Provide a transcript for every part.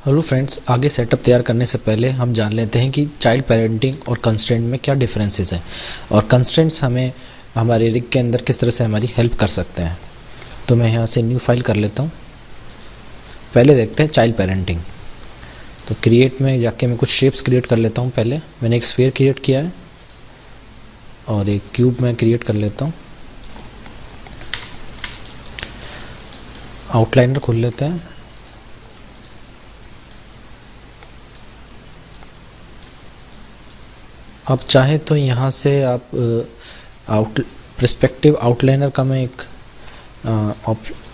Hello friends, आगे setup तैयार करने से पहले हम जान लेते हैं कि चाइल्ड पेरेंटिंग और कंस्ट्रेंट में क्या डिफरेंसेस हैं और कंस्ट्रेंट्स हमें हमारे रिग के अंदर किस तरह से हमारी हेल्प कर सकते हैं। तो मैं यहाँ से न्यू फाइल कर लेता हूँ। पहले देखते हैं चाइल्ड पेरेंटिंग। तो क्रिएट में जाके मैं कुछ शेप्स क्रिएट कर लेता हूँ। पहले मैंने एक स्फीयर क्रिएट किया है और एक क्यूब मैं क्रिएट कर लेता हूँ। आउटलाइनर खोल लेते हैं। आप चाहें तो यहाँ से आप पर्सपेक्टिव आउटलाइनर का मैं एक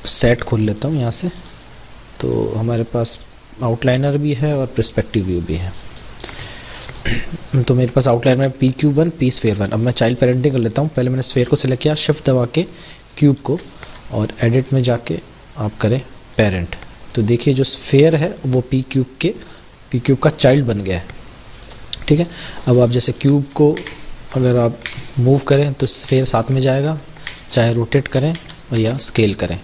सेट खोल लेता हूँ यहाँ से। तो हमारे पास आउटलाइनर भी है और पर्सपेक्टिव व्यू भी है। तो मेरे पास आउटलाइनर में PQ1 P स्फीयर 1। अब मैं चाइल्ड पेरेंटिंग कर लेता हूँ। पहले मैंने स्फीयर को सिलेक्ट किया, शिफ्ट दबा के क्यूब को, और एडिट में जाके आप करें पेरेंट। तो देखिए जो स्फीयर है वो पी क्यूब का चाइल्ड बन गया है। ठीक है। अब आप जैसे क्यूब को अगर आप मूव करें तो स्फीयर साथ में जाएगा, चाहे रोटेट करें या स्केल करें।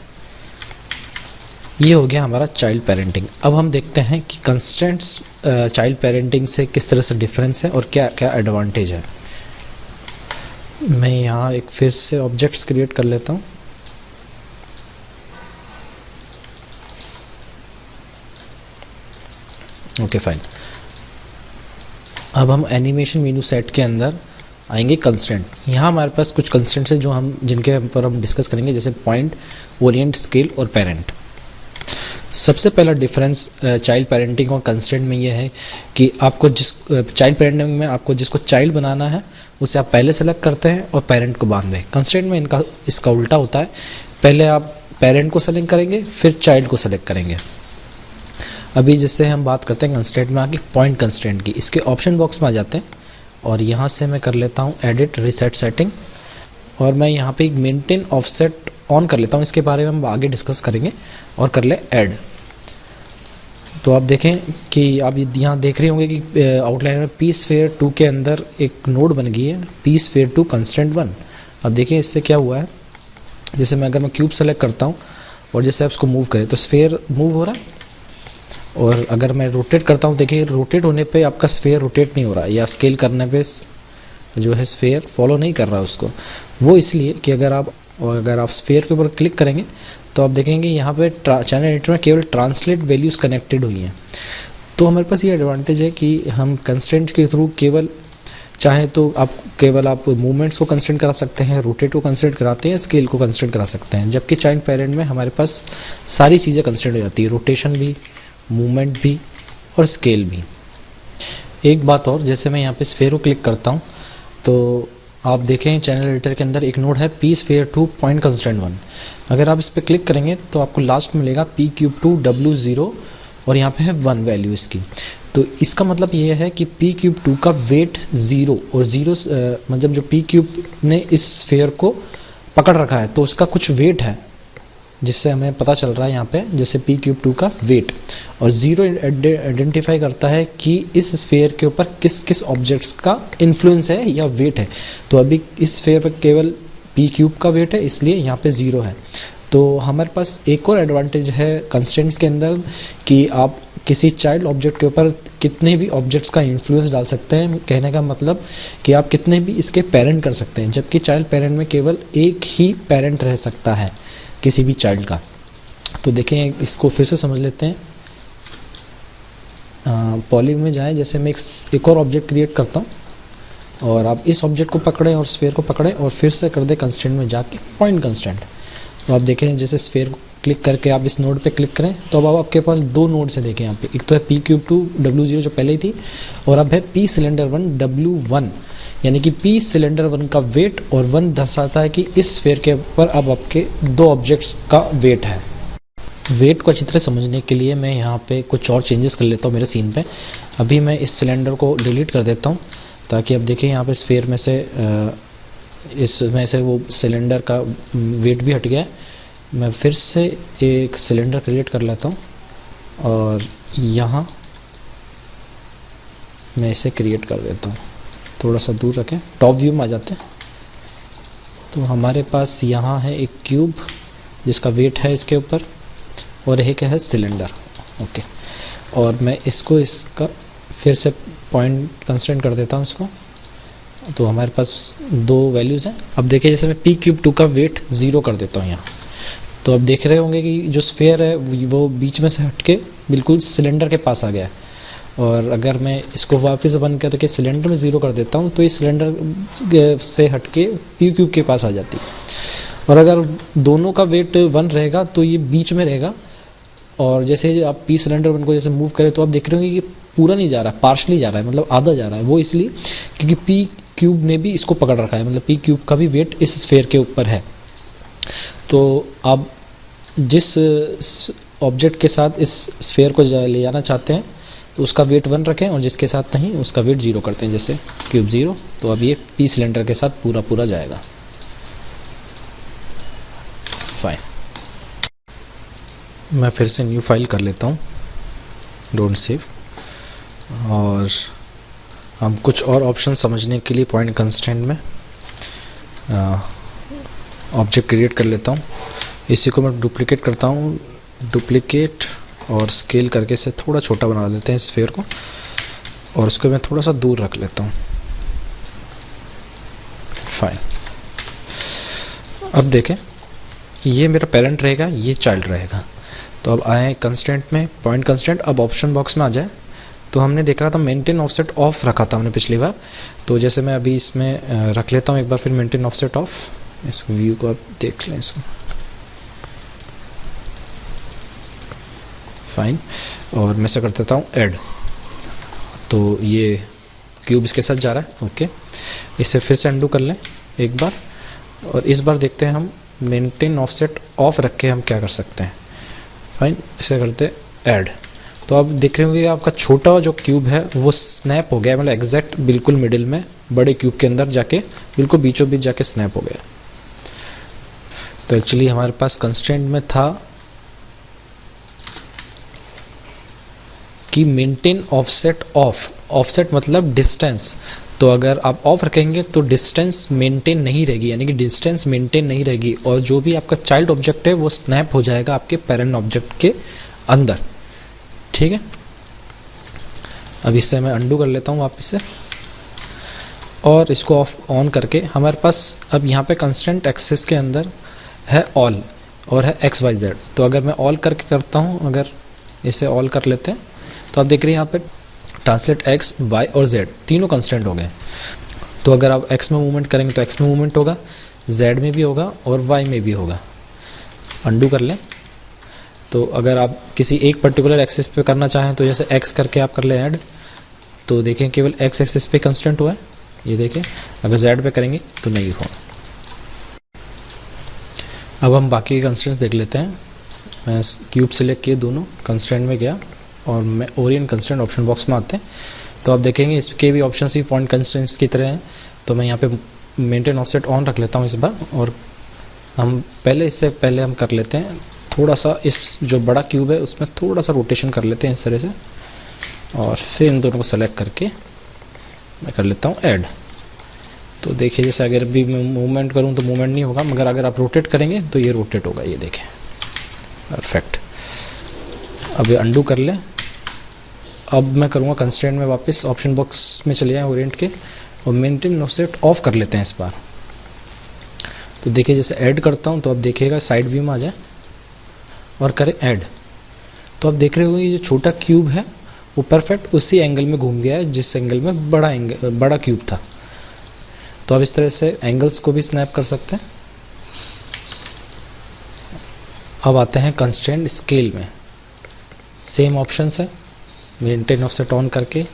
ये हो गया हमारा चाइल्ड पेरेंटिंग। अब हम देखते हैं कि कंस्ट्रेंट्स चाइल्ड पेरेंटिंग से किस तरह से डिफरेंस है और क्या क्या एडवांटेज है। मैं यहाँ एक फिर से ऑब्जेक्ट्स क्रिएट कर लेता हूँ। Okay fine. अब हम एनिमेशन मेनू सेट के अंदर आएंगे कंस्ट्रेंट। यहाँ हमारे पास कुछ कंस्ट्रेंट्स हैं जिनके ऊपर हम डिस्कस करेंगे, जैसे पॉइंट, ओरिएंट, स्केल और पेरेंट। सबसे पहला डिफरेंस चाइल्ड पेरेंटिंग और कंस्ट्रेंट में ये है कि आपको चाइल्ड पेरेंटिंग में आपको जिसको चाइल्ड बनाना है उसे आप पहले सेलेक्ट करते हैं और पेरेंट को बाद में। कंस्ट्रेंट में इसका उल्टा होता है, पहले आप पेरेंट को सेलेक्ट करेंगे फिर चाइल्ड को सेलेक्ट करेंगे। अभी जैसे हम बात करते हैं कंस्ट्रेंट में आके पॉइंट कंस्ट्रेंट की, इसके ऑप्शन बॉक्स में आ जाते हैं और यहाँ से मैं कर लेता हूँ एडिट रीसेट सेटिंग, और मैं यहाँ पे एक मेंटेन ऑफसेट ऑन कर लेता हूँ। इसके बारे में हम आगे डिस्कस करेंगे। और कर ले ऐड। तो आप देखें कि आप यहाँ देख रहे होंगे कि आउटलाइन में पी स्फीयर 2 के अंदर एक नोड बन गई है, पी स्फीयर 2 कंस्ट्रेंट 1। अब देखिए इससे क्या हुआ है, जैसे मैं अगर मैं क्यूब सेलेक्ट करता हूँ और जैसे आप इसको मूव करें तो स्फीयर मूव हो रहा है, और अगर मैं रोटेट करता हूँ देखिए रोटेट होने पे आपका स्फीयर रोटेट नहीं हो रहा, या स्केल करने पे जो है स्फीयर फॉलो नहीं कर रहा उसको। वो इसलिए कि अगर आप स्फीयर के ऊपर क्लिक करेंगे तो आप देखेंगे यहाँ पे चैनल एडिटर में केवल ट्रांसलेट वैल्यूज़ कनेक्टेड हुई हैं। तो हमारे पास ये एडवांटेज है कि हम कंस्ट्रेंट के थ्रू केवल चाहे तो आप मूवमेंट्स को कंस्ट्रेंट करा सकते हैं, रोटेट को कंस्ट्रेंट कराते हैं, स्केल को कंस्ट्रेंट करा सकते हैं। जबकि चाइल्ड पेरेंट में हमारे पास सारी चीज़ें कंस्ट्रेंट हो जाती है, रोटेशन भी, मूवमेंट भी और स्केल भी। एक बात और, जैसे मैं यहाँ पे स्फीयर को क्लिक करता हूँ तो आप देखें चैनल एडिटर के अंदर एक नोड है पी स्फीयर 2 पॉइंट कंस्ट्रेंट 1। अगर आप इस पर क्लिक करेंगे तो आपको लास्ट में मिलेगा पी क्यूब 2 W0 और यहाँ पे है 1 वैल्यू इसकी। तो इसका मतलब ये है कि पी क्यूब 2 का वेट 0 और 0 मतलब जो पी क्यूब ने इस स्फीयर को पकड़ रखा है तो उसका कुछ वेट है, जिससे हमें पता चल रहा है यहाँ पे जैसे पी क्यूब 2 का वेट, और 0 आइडेंटिफाई करता है कि इस स्फीयर के ऊपर किस किस ऑब्जेक्ट्स का इन्फ्लुएंस है या वेट है। तो अभी इस स्फीयर पर केवल पी क्यूब का वेट है, इसलिए यहाँ पे 0 है। तो हमारे पास एक और एडवांटेज है कंस्ट्रेंट्स के अंदर कि आप किसी चाइल्ड ऑब्जेक्ट के ऊपर कितने भी ऑब्जेक्ट्स का इन्फ्लुएंस डाल सकते हैं। कहने का मतलब कि आप कितने भी इसके पेरेंट कर सकते हैं, जबकि चाइल्ड पेरेंट में केवल एक ही पेरेंट रह सकता है किसी भी चाइल्ड का। तो देखें इसको फिर से समझ लेते हैं। पॉली में जाएं, जैसे मैं एक और ऑब्जेक्ट क्रिएट करता हूं और आप इस ऑब्जेक्ट को पकड़ें और स्फीयर को पकड़ें और फिर से कर दें कंस्ट्रेंट में जाके पॉइंट कंस्ट्रेंट। तो आप देखें जैसे स्फीयर को क्लिक करके आप इस नोड पे क्लिक करें तो अब आपके पास 2 नोड्स हैं। देखें यहाँ पे एक तो है पी क्यूब 2 W0 जो पहले ही थी, और अब है पी सिलेंडर 1 W1, यानी कि पी सिलेंडर 1 का वेट और 1 दर्शाता है कि इस स्फीयर के ऊपर अब आपके 2 ऑब्जेक्ट्स का वेट है। वेट को अच्छी तरह समझने के लिए मैं यहाँ पे कुछ और चेंजेस कर लेता हूँ मेरे सीन पे। अभी मैं इस सिलेंडर को डिलीट कर देता हूँ ताकि अब देखें यहाँ पे स्फीयर में से इसमें से वो सिलेंडर का वेट भी हट गया है। मैं फिर से एक सिलेंडर क्रिएट कर लेता हूँ और यहाँ मैं इसे क्रिएट कर देता हूँ, थोड़ा सा दूर रखें, टॉप व्यू में आ जाते हैं। तो हमारे पास यहाँ है एक क्यूब जिसका वेट है इसके ऊपर और एक है सिलेंडर। ओके। और मैं इसको इसका फिर से पॉइंट कंस्टेंट कर देता हूँ इसको, तो हमारे पास दो वैल्यूज़ हैं। अब देखिए जैसे मैं पी क्यूब 2 का वेट 0 कर देता हूँ यहाँ, तो अब देख रहे होंगे कि जो स्फेयर है वो बीच में से हट के बिल्कुल सिलेंडर के पास आ गया है। और अगर मैं इसको वापस बंद करके सिलेंडर में 0 कर देता हूँ तो ये सिलेंडर से हट के पी क्यूब के पास आ जाती है। और अगर दोनों का वेट 1 रहेगा तो ये बीच में रहेगा। और जैसे आप पी सिलेंडर 1 को जैसे मूव करें तो आप देख रहे होंगे कि पूरा नहीं जा रहा, पार्शली जा रहा है, मतलब आधा जा रहा है। वो इसलिए क्योंकि पी क्यूब ने भी इसको पकड़ रखा है, मतलब पी क्यूब का भी वेट इस स्फेयर के ऊपर है। तो आप जिस ऑब्जेक्ट के साथ इस स्फेयर को ले जाना चाहते हैं तो उसका वेट 1 रखें, और जिसके साथ नहीं उसका वेट 0 करते हैं, जैसे क्यूब 0। तो अब ये पी सिलेंडर के साथ पूरा पूरा जाएगा। फाइन, मैं फिर से न्यू फाइल कर लेता हूँ, डोंट सेव। और हम कुछ और ऑप्शन समझने के लिए पॉइंट कंस्ट्रेंट में ऑब्जेक्ट क्रिएट कर लेता हूँ। इसी को मैं डुप्लीकेट करता हूँ, डुप्लीकेट और स्केल करके इसे थोड़ा छोटा बना देते हैं स्फीयर को, और उसको मैं थोड़ा सा दूर रख लेता हूँ। फाइन, अब देखें ये मेरा पेरेंट रहेगा, ये चाइल्ड रहेगा। तो अब आए कंस्टेंट में, पॉइंट कंस्टेंट। अब ऑप्शन बॉक्स में आ जाए तो हमने देखा था मेंटेन ऑफसेट ऑफ रखा था हमने पिछली बार। तो जैसे मैं अभी इसमें रख लेता हूँ एक बार फिर मेंटेन ऑफसेट ऑफ। इस व्यू को आप देख लें इसको। फाइन, और मैं से कर देता हूँ ऐड। तो ये क्यूब इसके साथ जा रहा है। ओके, इसे फिर से अंडू कर लें एक बार, और इस बार देखते हैं हम मेंटेन ऑफसेट ऑफ रख के हम क्या कर सकते हैं। फाइन, इसे करते ऐड। तो आप देख रहे होंगे आपका छोटा जो क्यूब है वो स्नैप हो गया, मतलब एग्जैक्ट बिल्कुल मिडिल में बड़े क्यूब के अंदर जाके बिल्कुल बीचों बीच जाके स्नैप हो गया। तो एक्चुअली हमारे पास कंस्ट्रेंट में था कि मेंटेन ऑफसेट ऑफ, ऑफसेट मतलब डिस्टेंस। तो अगर आप ऑफ रखेंगे तो डिस्टेंस मेंटेन नहीं रहेगी, यानी कि डिस्टेंस मेंटेन नहीं रहेगी, और जो भी आपका चाइल्ड ऑब्जेक्ट है वो स्नैप हो जाएगा आपके पेरेंट ऑब्जेक्ट के अंदर। ठीक है, अब इससे मैं अंडू कर लेता हूँ वापस से, और इसको ऑफ ऑन करके हमारे पास अब यहाँ पे कंस्टेंट एक्सेस के अंदर है ऑल और है एक्स वाई जेड। तो अगर मैं ऑल करके करता हूँ, अगर इसे ऑल कर लेते हैं तो आप देख रहे हैं यहाँ पे ट्रांसलेट एक्स वाई और जेड तीनों कंस्टेंट हो गए। तो अगर आप एक्स में मूवमेंट करेंगे तो एक्स में मूवमेंट होगा, जेड में भी होगा और वाई में भी होगा। अंडू कर लें। तो अगर आप किसी एक पर्टिकुलर एक्सिस पे करना चाहें तो जैसे एक्स करके आप कर लें ऐड, तो देखें केवल एक्स एक्सिस पे कंस्टेंट हुआ है, ये देखें। अगर जेड पे करेंगे तो नहीं होगा। अब हम बाकी के कंस्टेंट्स देख लेते हैं। मैं क्यूब सेलेक्ट किए, दोनों कंस्टेंट में गया, और मैं ओरिएंट कंस्टेंट ऑप्शन बॉक्स में आते हैं तो आप देखेंगे इसके भी ऑप्शन ही पॉइंट कंस्टेंट्स की तरह हैं। तो मैं यहाँ पे मेंटेन ऑफसेट ऑन रख लेता हूँ इस बार, और हम इससे पहले हम कर लेते हैं थोड़ा सा, इस जो बड़ा क्यूब है उसमें थोड़ा सा रोटेशन कर लेते हैं इस तरह से, और फिर इन दोनों को सेलेक्ट करके मैं कर लेता हूँ ऐड। तो देखिए जैसे अगर भी मैं मूवमेंट करूँ तो मूवमेंट नहीं होगा, मगर अगर आप रोटेट करेंगे तो ये रोटेट होगा, ये देखें। परफेक्ट, अब ये अंडू कर लें। अब मैं करूँगा कंस्ट्रेंट में वापस ऑप्शन बॉक्स में चले जाएँ ओरिएंट के, और मेंटेन ऑफसेट ऑफ कर लेते हैं इस बार। तो देखिए जैसे ऐड करता हूँ तो अब देखिएगा साइड व्यू में आ जाए और करें ऐड, तो आप देख रहे होंगे ये जो छोटा क्यूब है वो परफेक्ट उसी एंगल में घूम गया है जिस एंगल में बड़ा क्यूब था। तो अब इस तरह से एंगल्स को भी स्नैप कर सकते हैं। अब आते हैं कंस्ट्रेंट स्केल में, सेम ऑप्शन है, मेंटेन ऑफसेट ऑन करके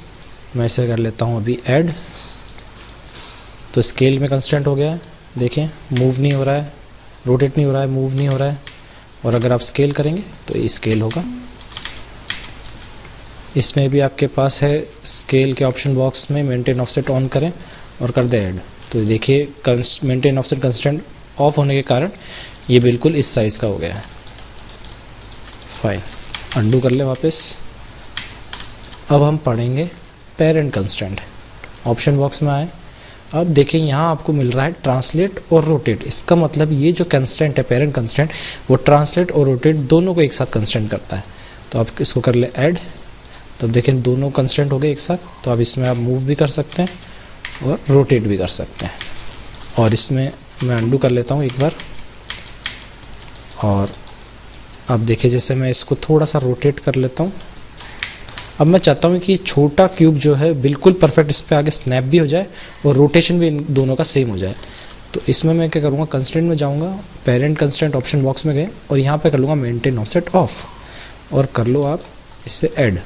मैं इसे कर लेता हूँ अभी ऐड। तो स्केल में कंस्टेंट हो गया है, देखें मूव नहीं हो रहा है, रोटेट नहीं हो रहा है, मूव नहीं हो रहा है। और अगर आप स्केल करेंगे तो ये स्केल होगा। इसमें भी आपके पास है स्केल के ऑप्शन बॉक्स में मेंटेन ऑफसेट ऑन करें और कर दें ऐड। तो देखिए मेंटेन ऑफसेट कंस्टेंट ऑफ होने के कारण ये बिल्कुल इस साइज़ का हो गया है। फाइन, अंडू कर ले वापस। अब हम पढ़ेंगे पेरेंट कंस्टेंट, ऑप्शन बॉक्स में आए। अब देखिए यहाँ आपको मिल रहा है ट्रांसलेट और रोटेट। इसका मतलब ये जो कंस्टेंट है पेरेंट कंस्टेंट वो ट्रांसलेट और रोटेट दोनों को एक साथ कंस्टेंट करता है। तो आप इसको कर ले ऐड। तो अब देखें दोनों कंस्ट्रेंट हो गए एक साथ, तो अब इसमें आप मूव भी कर सकते हैं और रोटेट भी कर सकते हैं। और इसमें मैं अंडू कर लेता हूँ एक बार, और अब देखिए जैसे मैं इसको थोड़ा सा रोटेट कर लेता हूँ। अब मैं चाहता हूँ कि छोटा क्यूब जो है बिल्कुल परफेक्ट इस पर आगे स्नैप भी हो जाए और रोटेशन भी इन दोनों का सेम हो जाए। तो इसमें मैं क्या करूँगा, कंस्ट्रेंट में जाऊँगा, पेरेंट कंस्ट्रेंट ऑप्शन बॉक्स में गए और यहाँ पे कर लूँगा मेंटेन ऑफसेट ऑफ और कर लो आप इससे ऐड।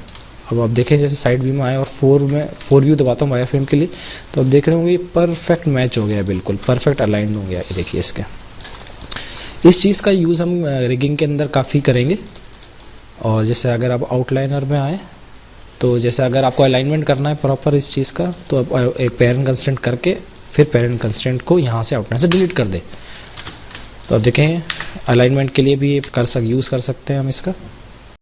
अब आप देखें जैसे साइड व्यू में आए और 4 व्यू दबाता हूँ वायर फ्रेम के लिए, तो आप देख रहे होंगे परफेक्ट मैच हो गया है, बिल्कुल परफेक्ट अलाइंड हो गया है। देखिए इसके इस चीज़ का यूज़ हम रिगिंग के अंदर काफ़ी करेंगे। और जैसे अगर आप आउटलाइनर में आए, तो जैसे अगर आपको अलाइनमेंट करना है प्रॉपर इस चीज़ का, तो आप एक पेरेंट कंस्ट्रेंट करके फिर पेरेंट कंस्ट्रेंट को यहाँ से आउटलाइन से डिलीट कर दे। तो अब देखें अलाइनमेंट के लिए भी यूज़ कर सकते हैं हम इसका।